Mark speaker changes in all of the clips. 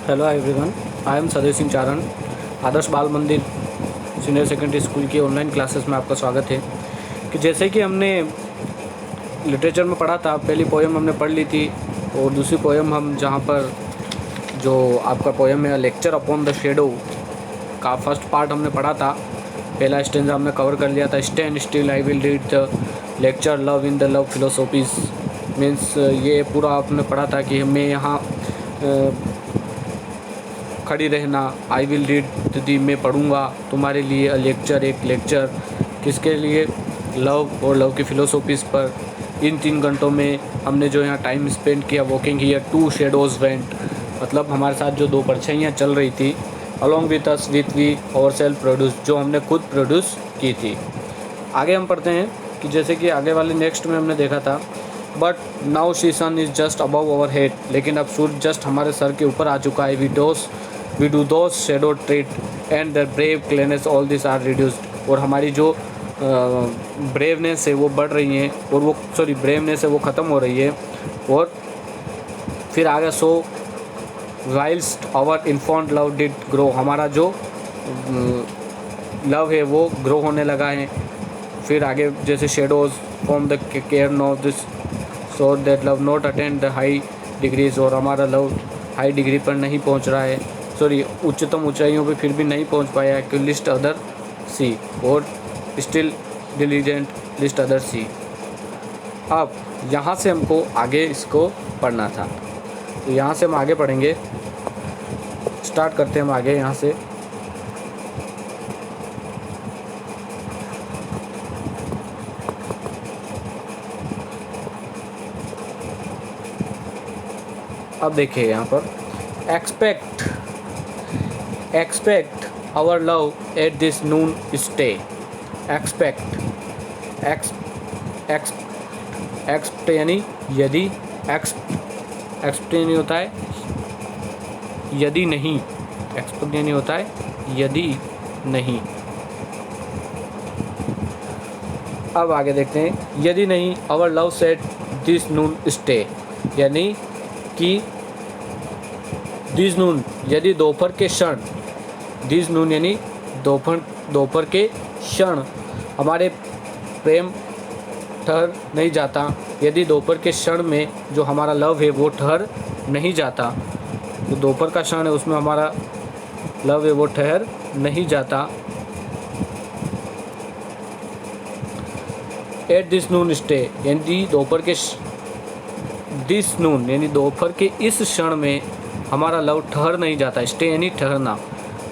Speaker 1: Hello everyone, I am सदैव सिंह चारण। आदर्श बाल मंदिर सीनियर सेकेंडरी स्कूल की ऑनलाइन क्लासेस में आपका स्वागत है। कि जैसे कि हमने लिटरेचर में पढ़ा था, पहली पोएम हमने पढ़ ली थी और दूसरी पोएम हम जहाँ पर जो आपका पोएम है लेक्चर अपॉन द शेडो का फर्स्ट पार्ट हमने पढ़ा था। पहला स्टेंजा हमने कवर कर लिया था, stand still I will read the lecture love in the love philosophies. Means ये पूरा आपने पढ़ा था कि हमें यहाँ खड़ी रहना, आई विल रीड दी, मैं पढ़ूँगा तुम्हारे लिए लेक्चर, एक लेक्चर किसके लिए, लव और लव की फ़िलोसॉफीज़ पर। इन 3 घंटों में हमने जो यहाँ टाइम स्पेंड किया वॉकिंग हियर 2 शेडोज़ वेंट, मतलब हमारे साथ जो 2 परछाइयाँ चल रही थी, along with us with we और सेल्फ प्रोड्यूस, जो हमने खुद प्रोड्यूस की थी। आगे हम पढ़ते हैं कि जैसे कि आगे वाले नेक्स्ट में हमने देखा था, but now she sun is just above our head, लेकिन अब सूर्य जस्ट हमारे सर के ऊपर आ चुका है। We do those shadow treat and the brave cleanness all this are reduced, और हमारी जो ब्रेवनेस है वो बढ़ रही है, और वो ब्रेवनेस है वो ख़त्म हो रही है। और फिर आगे so whilst our infant love did grow, हमारा जो लव है वो ग्रो होने लगा है। फिर आगे जैसे shadows from the care no this so that love not attend the high degrees, और हमारा लव हाई डिग्री पर नहीं पहुंच रहा है, उच्चतम ऊंचाइयों पे फिर भी नहीं पहुंच पाया है। कि लिस्ट अदर सी, और स्टिल डिलीजेंट लिस्ट अदर सी। अब यहाँ से हमको आगे इसको पढ़ना था, तो यहाँ से हम आगे पढ़ेंगे। स्टार्ट करते हैं हम आगे यहाँ से। अब देखिए यहाँ पर expect our love at this noon stay। expect यानी यदि, expect यानी होता है यदि नहीं, expect यानी होता है यदि नहीं। अब आगे देखते हैं, यदि नहीं our love at this noon stay, यानी कि दिस नून यदि दोपहर के क्षण, दिस नून यानी दोपहर के क्षण हमारे प्रेम ठहर नहीं जाता, यदि दोपहर के क्षण में जो हमारा लव है वो ठहर नहीं जाता, तो दोपहर का क्षण है उसमें हमारा लव है वो ठहर नहीं जाता। एट दिस नून स्टे, यानी दोपहर के दिस नून यानी दोपहर के इस क्षण में हमारा लव ठहर नहीं जाता। स्टे यानी ठहरना,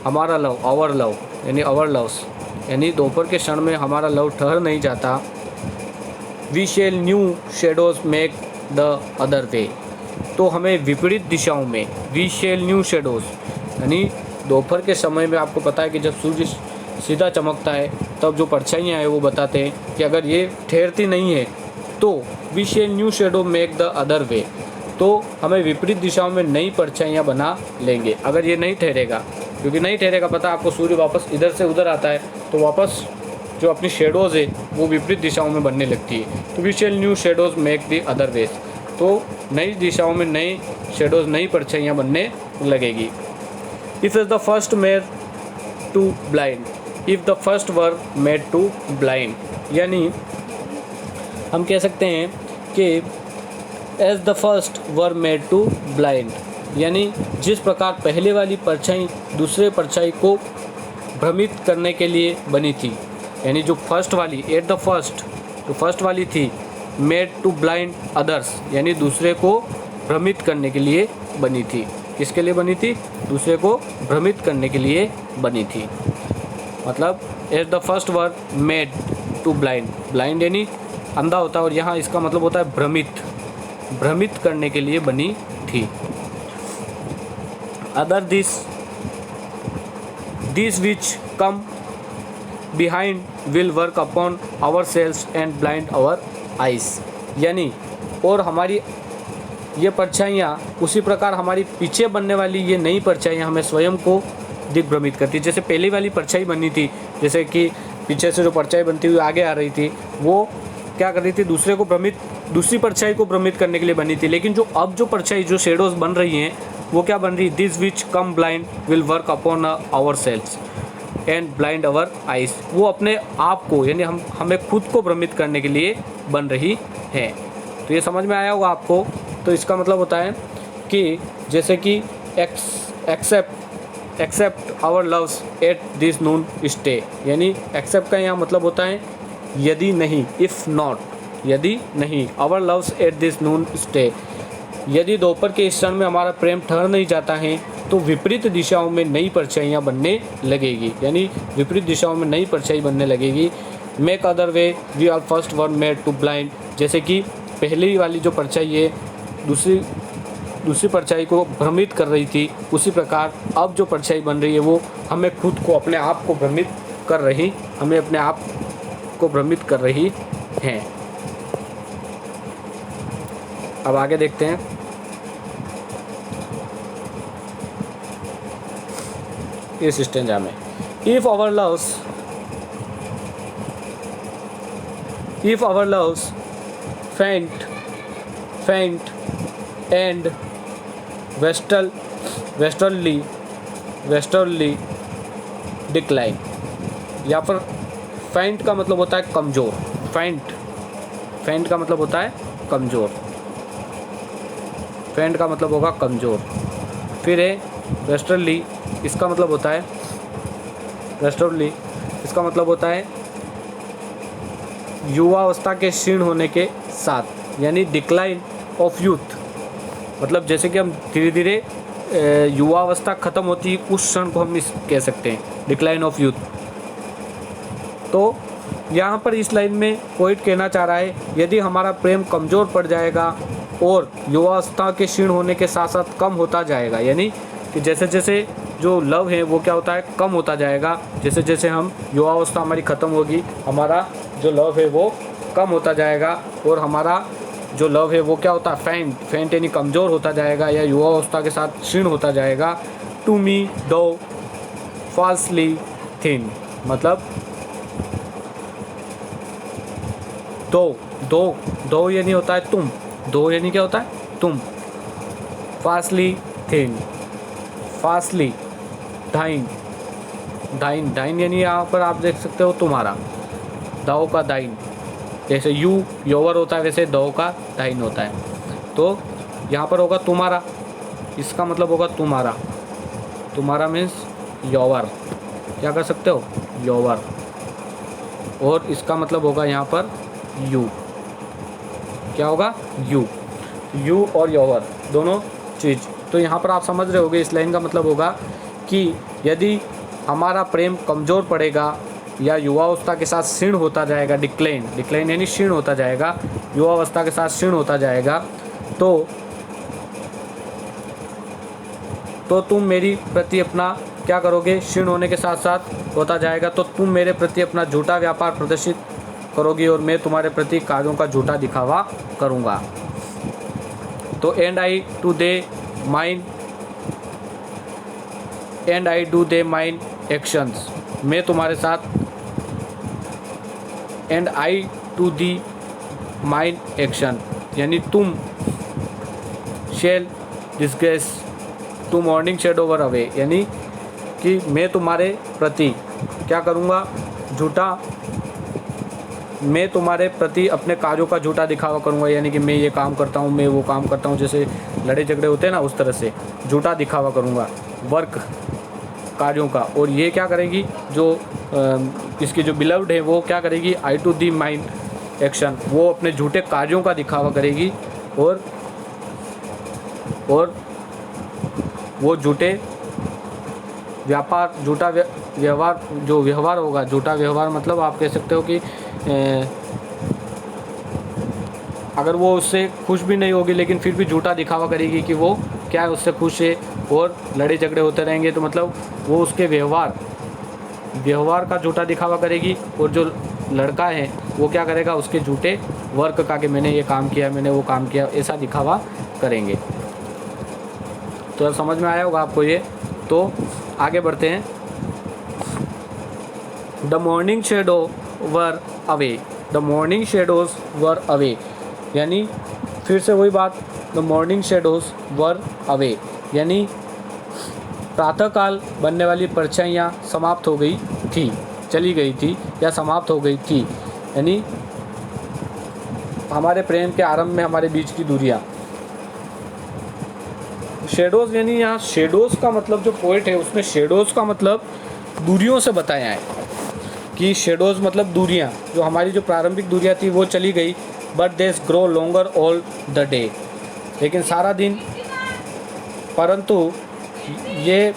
Speaker 1: हमारा लव, आवर लव यानी आवर लव्स, यानी दोपहर के क्षण में हमारा लव ठहर नहीं जाता। We shall new shadows make the other way, तो हमें विपरीत दिशाओं में, वी शेल न्यू शेडोज यानी दोपहर के समय में आपको पता है कि जब सूर्य सीधा चमकता है तब जो परछाइयाँ हैं वो बताते हैं कि अगर ये ठहरती नहीं है तो we shall new shadow make the other way, तो हमें विपरीत दिशाओं में नई परछाइयाँ बना लेंगे अगर ये नहीं ठहरेगा। क्योंकि नहीं ठहरेगा, पता आपको सूर्य वापस इधर से उधर आता है तो वापस जो अपनी शेडोज़ है वो विपरीत दिशाओं में बनने लगती है। तो we shall new shadows make the other ways, तो नई दिशाओं में नई शेडोज़, नई परछाइयाँ बनने लगेगी। If is the first made to blind, if the first were made to blind, यानी हम कह सकते हैं कि as the first were made to blind, यानी जिस प्रकार पहले वाली परछाई दूसरे परछाई को भ्रमित करने के लिए बनी थी, यानी जो फर्स्ट वाली एट द फर्स्ट जो फर्स्ट वाली थी मेड टू ब्लाइंड अदर्स, यानी दूसरे को भ्रमित करने के लिए बनी थी। किसके लिए बनी थी? दूसरे को भ्रमित करने के लिए बनी थी। मतलब as the first were made to blind, blind यानी अंधा होता है, और यहाँ इसका मतलब होता है भ्रमित करने के लिए बनी थी। Other this which come behind will work upon ourselves and blind our eyes, यानी और हमारी ये परछाइयाँ उसी प्रकार हमारी पीछे बनने वाली ये नई परछाइयाँ हमें स्वयं को दिग्भ्रमित करती। जैसे पहली वाली परछाई बनी थी, जैसे कि पीछे से जो परछाई बनती हुई आगे आ रही थी, वो क्या कर रही थी? दूसरी परछाई को भ्रमित करने के लिए बनी थी। लेकिन जो अब जो परछाई जो शेडोज बन रही हैं वो क्या बन रही, this which come blind will work upon ourselves and blind our eyes, वो अपने आप को यानी हमें खुद को भ्रमित करने के लिए बन रही है। तो ये समझ में आया होगा आपको। तो इसका मतलब होता है कि जैसे कि except our loves at this noon stay, यानी एक्सेप्ट का यहाँ मतलब होता है यदि नहीं, इफ़ नॉट, यदि नहीं, our loves at this noon stay, यदि दोपहर के इस क्षण में हमारा प्रेम ठहर नहीं जाता है तो विपरीत दिशाओं में नई परछाइयाँ बनने लगेगी, यानी विपरीत दिशाओं में नई परछाई बनने लगेगी। Make other way we are first one made to blind, जैसे कि पहली वाली जो परछाई है दूसरी परछाई को भ्रमित कर रही थी, उसी प्रकार अब जो परछाई बन रही है वो हमें खुद को, अपने आप को भ्रमित कर रही, हमें अपने आप को भ्रमित कर रही हैं। अब आगे देखते हैं। इस स्टेंजा में if our loves faint and westerly decline, यहाँ पर faint का मतलब होता है कमज़ोर, faint का मतलब होता है कमज़ोर, faint का मतलब होगा कमज़ोर। फिर है westerly, इसका मतलब होता है युवावस्था के क्षीण होने के साथ, यानी डिक्लाइन ऑफ यूथ, मतलब जैसे कि हम धीरे धीरे युवावस्था ख़त्म होती है उस क्षण को हम इस कह सकते हैं डिक्लाइन ऑफ यूथ। तो यहाँ पर इस लाइन में पोइट कहना चाह रहा है यदि हमारा प्रेम कमज़ोर पड़ जाएगा और युवावस्था के क्षीण होने के साथ साथ कम होता जाएगा, यानी कि जैसे जैसे जो लव है वो क्या होता है, कम होता जाएगा, जैसे जैसे हम युवावस्था हमारी ख़त्म होगी हमारा जो लव है वो कम होता जाएगा और हमारा जो लव है वो क्या होता है, फेंट यानी कमज़ोर होता जाएगा या युवावस्था के साथ क्षीण होता जाएगा। टू मी दो फॉल्सली थिन, मतलब दो यानी होता है तुम, दो यानी क्या होता है तुम, फास्टली थिन, फास्टली डाइन यानी यहाँ पर आप देख सकते हो तुम्हारा, दाओ का दाइन, जैसे यू योवर होता है वैसे दो का दाइन होता है। तो यहाँ पर होगा तुम्हारा, इसका मतलब होगा तुम्हारा मीन्स योवर, क्या कर सकते हो योवर, और इसका मतलब होगा यहाँ पर यू, क्या होगा यू और योवर दोनों चीज़। तो यहाँ पर आप समझ रहे होगे इस लाइन का मतलब होगा कि यदि हमारा प्रेम कमज़ोर पड़ेगा या युवावस्था के साथ क्षीण होता जाएगा, डिक्लाइन यानी क्षीण होता जाएगा, युवावस्था के साथ क्षीण होता जाएगा, तो तुम मेरी प्रति अपना क्या करोगे, क्षीण होने के साथ साथ होता जाएगा तो तुम मेरे प्रति अपना झूठा व्यापार प्रदर्शित करोगी और मैं तुम्हारे प्रति कार्यों का झूठा दिखावा करूँगा। तो and I do they mine actions, मैं तुम्हारे साथ and I to thee mine action, यानी तुम shall disgrace to morning shade over away, यानी कि मैं तुम्हारे प्रति क्या करूँगा, मैं तुम्हारे प्रति अपने कार्यों का झूठा दिखावा करूँगा, यानी कि मैं ये काम करता हूँ, मैं वो काम करता हूँ, जैसे लड़े झगड़े होते हैं ना उस तरह से झूठा दिखावा करूँगा वर्क कार्यों का। और ये क्या करेगी, जो इसकी जो बिलव्ड है वो क्या करेगी, आई टू दी माइन एक्शन, वो अपने झूठे कार्यों का दिखावा करेगी और वो झूठे व्यवहार जो व्यवहार होगा, झूठा व्यवहार मतलब आप कह सकते हो कि अगर वो उससे खुश भी नहीं होगी लेकिन फिर भी झूठा दिखावा करेगी कि वो क्या है उससे खुश है, और लड़े झगड़े होते रहेंगे तो मतलब वो उसके व्यवहार का झूठा दिखावा करेगी, और जो लड़का है वो क्या करेगा, उसके झूठे वर्क का कि मैंने ये काम किया, मैंने वो काम किया, ऐसा दिखावा करेंगे। तो अब समझ में आया होगा आपको ये। तो आगे बढ़ते हैं। The morning shadows were away, यानी फिर से वही बात, the morning shadows were away, यानी प्रातःकाल बनने वाली परछाइयाँ समाप्त हो गई थी, चली गई थी या समाप्त हो गई थी, यानी हमारे प्रेम के आरंभ में हमारे बीच की दूरियाँ। शेडोज़ यानी यहाँ शेडोज़ का मतलब जो पोइट है उसने शेडोज़ का मतलब दूरियों से बताया है कि शेडोज़ मतलब दूरियाँ, जो हमारी जो प्रारंभिक दूरियाँ थी वो चली गई, बट देस grow longer all the day, लेकिन सारा दिन, परंतु ये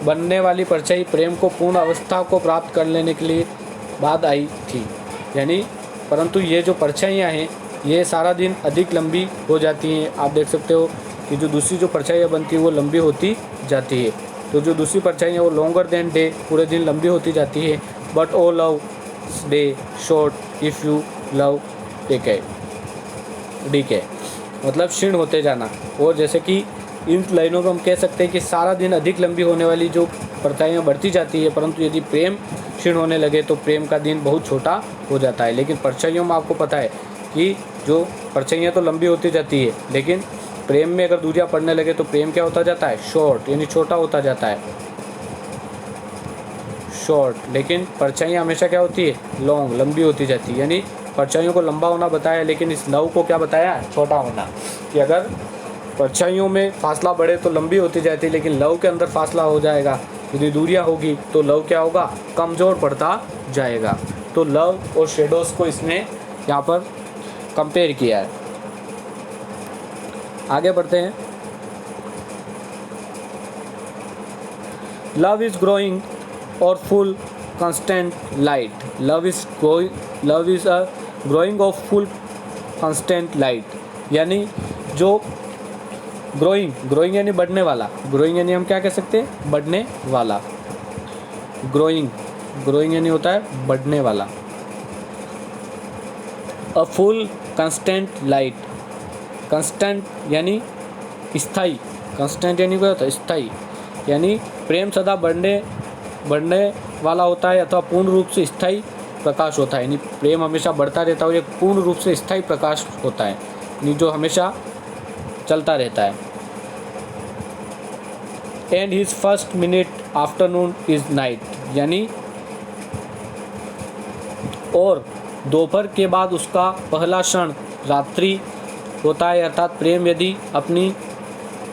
Speaker 1: बनने वाली परछाई प्रेम को पूर्ण अवस्था को प्राप्त कर लेने के लिए बाद आई थी, यानी परंतु ये जो परछाइयाँ हैं ये सारा दिन अधिक लंबी हो जाती हैं। आप देख सकते हो कि जो दूसरी जो परछाइयाँ बनती है वो लंबी होती जाती है, तो जो दूसरी परछाइयाँ वो लॉन्गर देन डे, पूरे दिन लंबी होती जाती है। But oh love day short if you love decay, मतलब क्षीण होते जाना। और जैसे कि इन लाइनों में हम कह सकते हैं कि सारा दिन अधिक लंबी होने वाली जो परछाइयाँ बढ़ती जाती है, परंतु यदि प्रेम क्षीण होने लगे तो प्रेम का दिन बहुत छोटा हो जाता है। लेकिन परछाइयों में आपको पता है कि जो परछाइयाँ तो लंबी होती जाती है, लेकिन प्रेम में अगर दूरियां पड़ने लगे तो प्रेम क्या होता जाता है, शॉर्ट, यानी छोटा होता जाता है, शॉर्ट। लेकिन परछाइयाँ हमेशा क्या होती है, लॉन्ग, लंबी होती जाती है। यानी परछाइयों को लंबा होना बताया, लेकिन इस लव को क्या बताया, छोटा होना, कि अगर परछाइयों में फासला बढ़े तो लंबी होती जाती है, लेकिन लव के अंदर फासला हो जाएगा, यदि दूरियां होगी तो लव क्या होगा, कमज़ोर पड़ता जाएगा। तो लव और शेडोज़ को इसने यहाँ पर कंपेयर किया है। आगे बढ़ते हैं। Love is growing or full constant light, love is a growing of full constant light, यानी जो ग्रोइंग यानी बढ़ने वाला, ग्रोइंग यानी हम क्या कह सकते हैं, बढ़ने वाला, ग्रोइंग यानी होता है बढ़ने वाला। A full constant light, constant यानी स्थायी, कंस्टेंट यानी क्या होता है, स्थायी, यानी प्रेम सदा बढ़ने वाला होता है अथवा पूर्ण रूप से स्थायी प्रकाश होता है, यानी प्रेम हमेशा बढ़ता रहता है और एक पूर्ण रूप से स्थायी प्रकाश होता है, यानी जो हमेशा चलता रहता है। And his first minute afternoon is night, यानी और दोपहर के बाद उसका पहला क्षण रात्रि होता है, अर्थात प्रेम यदि अपनी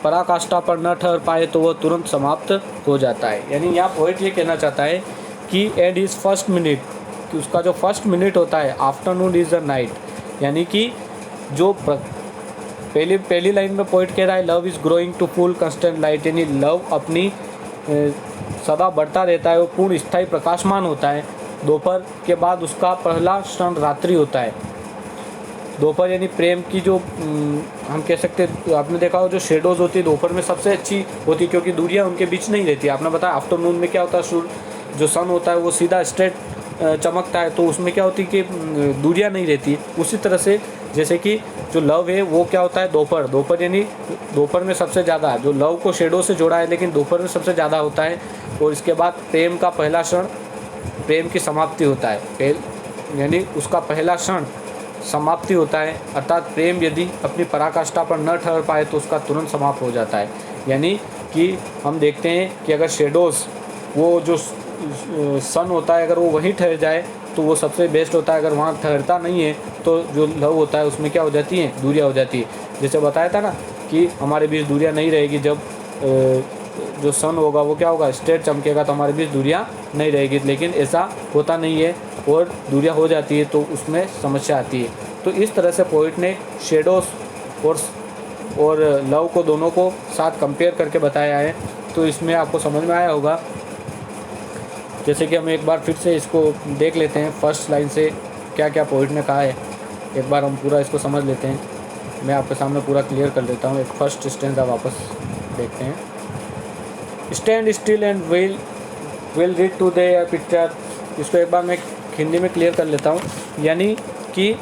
Speaker 1: पराकाष्ठा पर न ठहर पाए तो वह तुरंत समाप्त हो जाता है। यानी यहाँ पोइट ये कहना चाहता है कि एंड हिज फर्स्ट मिनट, कि उसका जो फर्स्ट मिनट होता है, आफ्टरनून इज द नाइट, यानी कि जो पहली लाइन में पोइट कह रहा है love is growing to full constant light, यानी लव अपनी सदा बढ़ता रहता है, वो पूर्ण स्थायी प्रकाशमान होता है। दोपहर के बाद उसका पहला क्षण रात्रि होता है। दोपहर यानी प्रेम की जो हम कह सकते हैं, आपने देखा हो जो शेडोज़ होती है दोपहर में सबसे अच्छी होती है, क्योंकि दूरियां उनके बीच नहीं रहती। आपने बताया आफ्टरनून में क्या होता है, सूर्य जो सन होता है वो सीधा स्ट्रेट चमकता है, तो उसमें क्या होती है कि दूरियां नहीं रहती। उसी तरह से जैसे कि जो लव है वो क्या होता है, दोपहर यानी दोपहर में सबसे ज़्यादा, जो लव को शेडो से जोड़ा है लेकिन दोपहर में सबसे ज़्यादा होता है। और इसके बाद प्रेम का पहला क्षण, प्रेम की समाप्ति होता है, यानी उसका पहला क्षण समाप्ति होता है, अर्थात प्रेम यदि अपनी पराकाष्ठा पर न ठहर पाए तो उसका तुरंत समाप्त हो जाता है। यानी कि हम देखते हैं कि अगर शेडोज़, वो जो सन होता है, अगर वो वहीं ठहर जाए तो वो सबसे बेस्ट होता है। अगर वहाँ ठहरता नहीं है तो जो लव होता है उसमें क्या हो जाती है, दूरियाँ हो जाती है। जैसे बताया था ना कि हमारे बीच दूरियाँ नहीं रहेगी, जब जो सन होगा वो क्या होगा, स्ट्रेट चमकेगा, तो हमारे बीच दूरियाँ नहीं रहेगी। लेकिन ऐसा होता नहीं है और दूरियाँ हो जाती है तो उसमें समस्या आती है। तो इस तरह से पोइट ने शेडोज़ और लव को दोनों को साथ कंपेयर करके बताया है। तो इसमें आपको समझ में आया होगा। जैसे कि हम एक बार फिर से इसको देख लेते हैं, फर्स्ट लाइन से क्या क्या पोइट ने कहा है, एक बार हम पूरा इसको समझ लेते हैं। मैं आपके सामने पूरा क्लियर कर देता हूँ। एक फर्स्ट स्टैंजा वापस देखते हैं। Stand still and will read to the picture. इसको एक बार मैं हिंदी में क्लियर कर लेता हूँ। यानी कि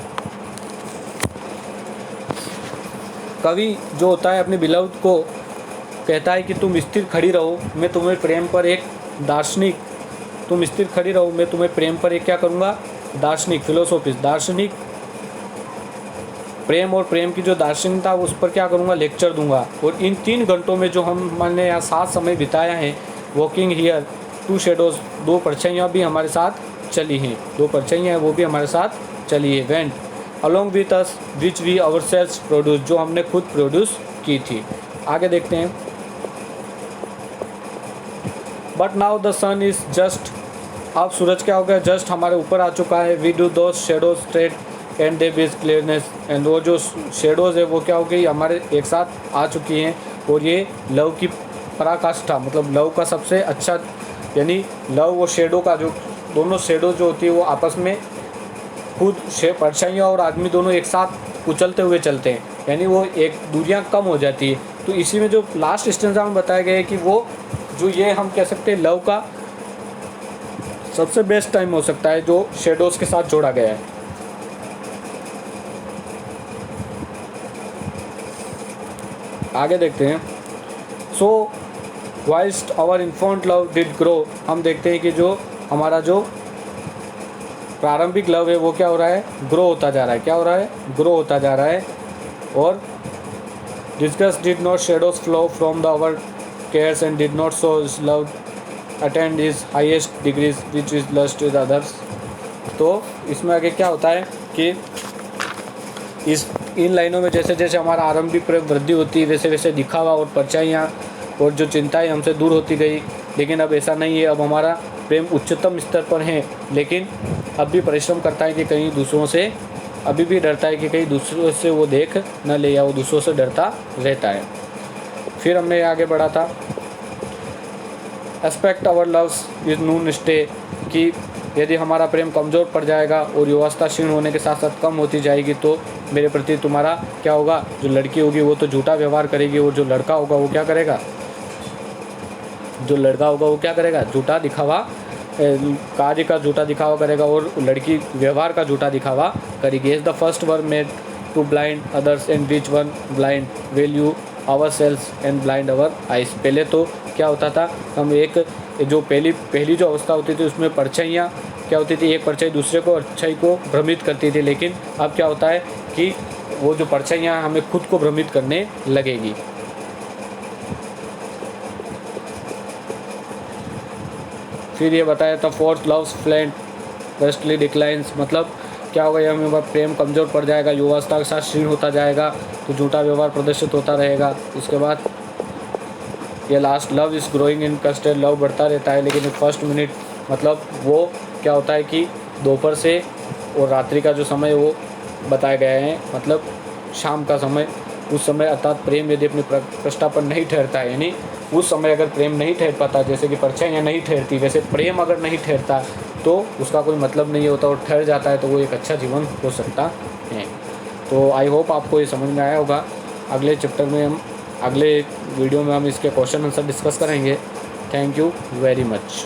Speaker 1: कवि जो होता है अपने बिलव्ड को कहता है कि तुम स्थिर खड़ी रहो, मैं तुम्हें प्रेम पर एक दार्शनिक, तुम स्थिर खड़ी रहो, मैं तुम्हें प्रेम पर एक क्या करूँगा, दार्शनिक, फिलोसोफिस्ट, दार्शनिक प्रेम और प्रेम की जो दार्शनिकता उस पर क्या करूँगा, लेक्चर दूंगा। और इन 3 घंटों में जो हमने यहाँ साथ समय बिताया है, वॉकिंग हियर 2 शेडोज़, 2 परछाइयाँ भी हमारे साथ चली हैं, 2 परछाइयाँ हैं वो भी हमारे साथ चली है। Went along with us which we ourselves produce, जो हमने खुद प्रोड्यूस की थी। आगे देखते हैं। But now the sun is just, अब सूरज क्या हो गया, जस्ट हमारे ऊपर आ चुका है। We do those shadows straight and they with clearness, and वो जो शेडोज़ है वो क्या हो गई, हमारे एक साथ आ चुकी हैं। और ये लव की पराकाष्ठा, मतलब लव का सबसे अच्छा, यानी लव और शेडो का जो दोनों शेडो जो होती है वो आपस में खुद परछाइयाँ और आदमी दोनों एक साथ उछलते हुए चलते हैं, यानी वो एक दूरियाँ कम हो जाती है। तो इसी में जो लास्ट स्टेंजा में बताया गया है कि वो जो ये हम कह सकते हैं लव का सबसे बेस्ट टाइम हो सकता है जो शेडोज़ के साथ जोड़ा गया है। आगे देखते हैं। So whilst our infant love did grow, हम देखते हैं कि जो हमारा जो प्रारंभिक लव है वो क्या हो रहा है, ग्रो होता जा रहा है। क्या हो रहा है, ग्रो होता जा रहा है। और discuss did not shadows flow from the our cares and did not so is love attend is highest degrees which is lest with others. तो इसमें आगे क्या होता है कि इन लाइनों में जैसे जैसे हमारा आरंभिक प्रेम वृद्धि होती है, वैसे वैसे दिखावा और परछाइयाँ और जो चिंताएं हमसे दूर होती गई। लेकिन अब ऐसा नहीं है, अब हमारा प्रेम उच्चतम स्तर पर है, लेकिन अब भी परिश्रम करता है कि कहीं दूसरों से, अभी भी डरता है कि कहीं दूसरों से वो देख न ले, या वो दूसरों से डरता रहता है। फिर हमने आगे बढ़ा था aspect our loves is noon stay, कि यदि हमारा प्रेम कमज़ोर पड़ जाएगा और युवावस्था क्षीण होने के साथ साथ कम होती जाएगी तो मेरे प्रति तुम्हारा क्या होगा, जो लड़की होगी वो तो झूठा व्यवहार करेगी, और जो लड़का होगा वो क्या करेगा, जो लड़का होगा वो क्या करेगा, झूठा दिखावा, कार्य का झूठा दिखावा करेगा, और लड़की व्यवहार का झूठा दिखावा करेगी। Is the first one made to blind others and which one blind will you ourselves and blind our eyes. पहले तो क्या होता था, हम एक जो पहली जो अवस्था होती थी उसमें परछाइयाँ क्या होती थी, एक परछाई दूसरे को परछाई को भ्रमित करती थी। लेकिन अब क्या होता है कि वो जो परछाइयाँ हमें खुद को भ्रमित करने लगेगी। फिर ये बताया था फोर्थ लव्स फ्लेंट वेस्टली डिक्लाइंस, मतलब क्या होगा, यह हमें प्रेम कमज़ोर पड़ जाएगा, युवावस्था के साथ क्षीण होता जाएगा, तो झूठा व्यवहार प्रदर्शित होता रहेगा। उसके बाद ये last love is growing in custard, love बढ़ता रहता है लेकिन फर्स्ट मिनट, मतलब वो क्या होता है कि दोपहर से और रात्रि का जो समय वो बताया गया है, मतलब शाम का समय, उस समय अर्थात प्रेम यदि अपनी प्रतिष्ठा पर नहीं ठहरता है, यानी उस समय अगर प्रेम नहीं ठहर पाता, जैसे कि परछाइयाँ नहीं ठहरती, वैसे प्रेम अगर नहीं ठहरता तो उसका कोई मतलब नहीं होता, और ठहर जाता है तो वो एक अच्छा जीवन हो सकता है। तो आई होप आपको ये समझ में आया होगा। अगले चैप्टर में हम, अगले वीडियो में हम इसके क्वेश्चन आंसर डिस्कस करेंगे। Thank you very much.